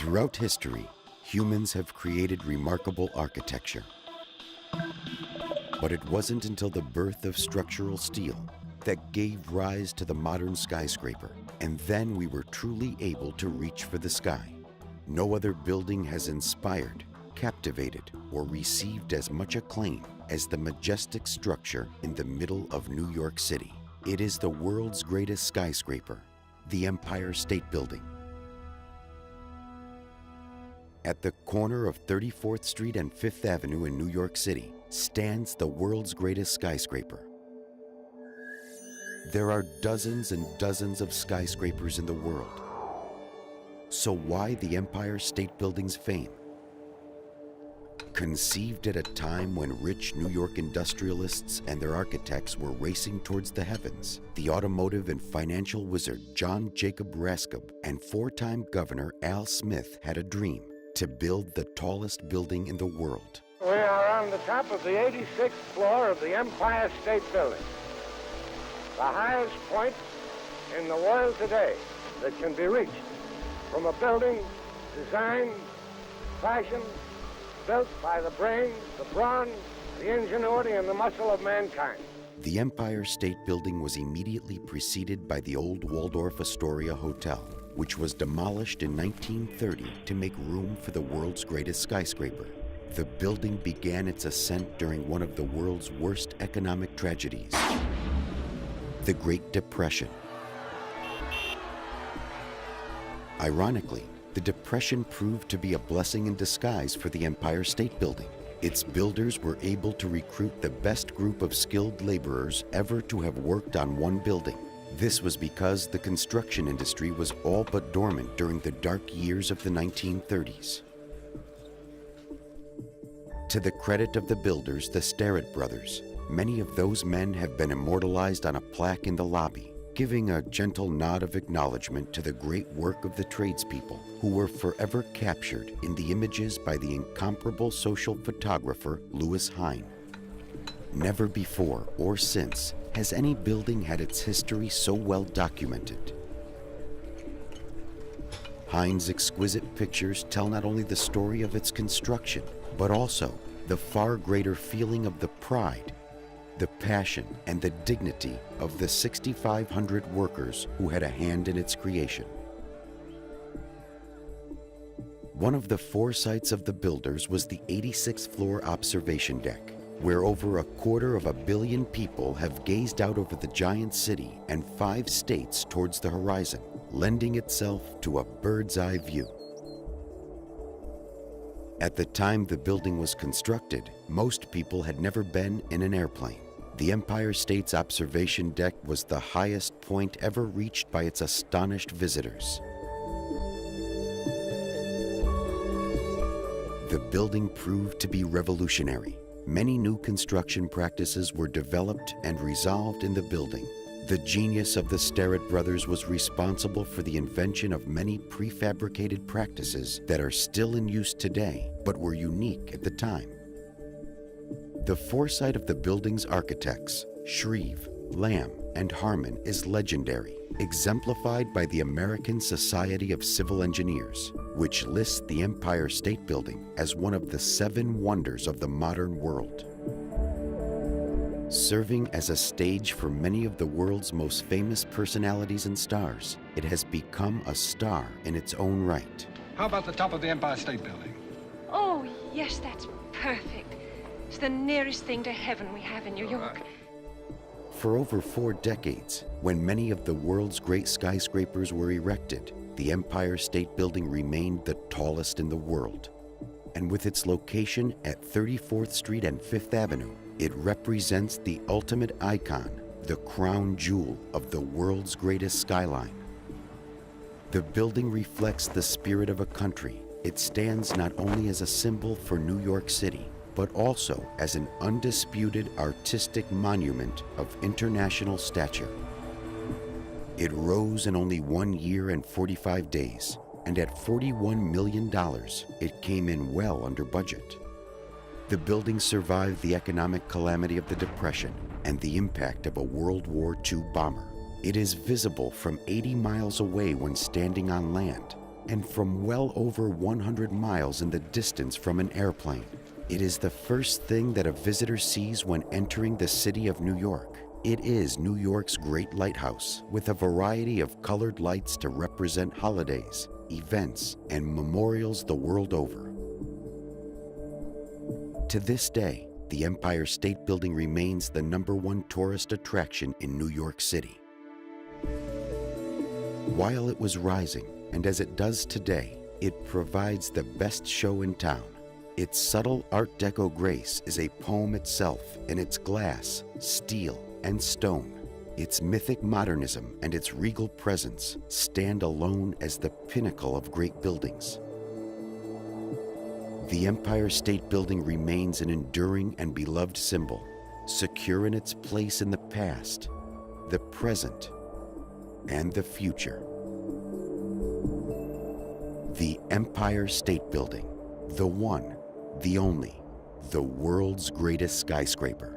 Throughout history, humans have created remarkable architecture. But it wasn't until the birth of structural steel that gave rise to the modern skyscraper, and then we were truly able to reach for the sky. No other building has inspired, captivated, or received as much acclaim as the majestic structure in the middle of New York City. It is the world's greatest skyscraper, the Empire State Building. At the corner of 34th Street and 5th Avenue in New York City stands the world's greatest skyscraper. There are dozens and dozens of skyscrapers in the world. So why the Empire State Building's fame? Conceived at a time when rich New York industrialists and their architects were racing towards the heavens, the automotive and financial wizard John Jacob Raskin and four-time Governor Al Smith had a dream: to build the tallest building in the world. We are on the top of the 86th floor of the Empire State Building, the highest point in the world today that can be reached from a building designed, fashioned, built by the brains, the brawn, the ingenuity, and the muscle of mankind. The Empire State Building was immediately preceded by the old Waldorf Astoria Hotel, which was demolished in 1930 to make room for the world's greatest skyscraper. The building began its ascent during one of the world's worst economic tragedies, the Great Depression. Ironically, the Depression proved to be a blessing in disguise for the Empire State Building. Its builders were able to recruit the best group of skilled laborers ever to have worked on one building. This was because the construction industry was all but dormant during the dark years of the 1930s. To the credit of the builders, the Starrett brothers, many of those men have been immortalized on a plaque in the lobby, giving a gentle nod of acknowledgement to the great work of the tradespeople who were forever captured in the images by the incomparable social photographer Louis Hine. Never before or since has any building had its history so well documented. Hine's exquisite pictures tell not only the story of its construction, but also the far greater feeling of the pride, the passion, and the dignity of the 6,500 workers who had a hand in its creation. One of the foresights of the builders was the 86th floor observation deck, where over 250 million people have gazed out over the giant city and 5 states towards the horizon, lending itself to a bird's-eye view. At the time the building was constructed, most people had never been in an airplane. The Empire State's observation deck was the highest point ever reached by its astonished visitors. The building proved to be revolutionary. Many new construction practices were developed and resolved in the building. The genius of the Starrett brothers was responsible for the invention of many prefabricated practices that are still in use today, but were unique at the time. The foresight of the building's architects, Shreve, Lamb, and Harmon, is legendary, exemplified by the American Society of Civil Engineers, which lists the Empire State Building as one of the 7 wonders of the modern world. Serving as a stage for many of the world's most famous personalities and stars, it has become a star in its own right. How about the top of the Empire State Building? Oh, yes, that's perfect. It's the nearest thing to heaven we have in New York. For over 4 decades, when many of the world's great skyscrapers were erected, the Empire State Building remained the tallest in the world. And with its location at 34th Street and 5th Avenue, it represents the ultimate icon, the crown jewel of the world's greatest skyline. The building reflects the spirit of a country. It stands not only as a symbol for New York City, but also as an undisputed artistic monument of international stature. It rose in only 1 year and 45 days, and at $41 million, it came in well under budget. The building survived the economic calamity of the Depression and the impact of a World War II bomber. It is visible from 80 miles away when standing on land, and from well over 100 miles in the distance from an airplane. It is the first thing that a visitor sees when entering the city of New York. It is New York's Great Lighthouse, with a variety of colored lights to represent holidays, events, and memorials the world over. To this day, the Empire State Building remains the #1 tourist attraction in New York City. While it was rising, and as it does today, it provides the best show in town. Its subtle Art Deco grace is a poem itself in its glass, steel, and stone. Its mythic modernism and its regal presence stand alone as the pinnacle of great buildings. The Empire State Building remains an enduring and beloved symbol, secure in its place in the past, the present, and the future. The Empire State Building, the one, the only, the world's greatest skyscraper.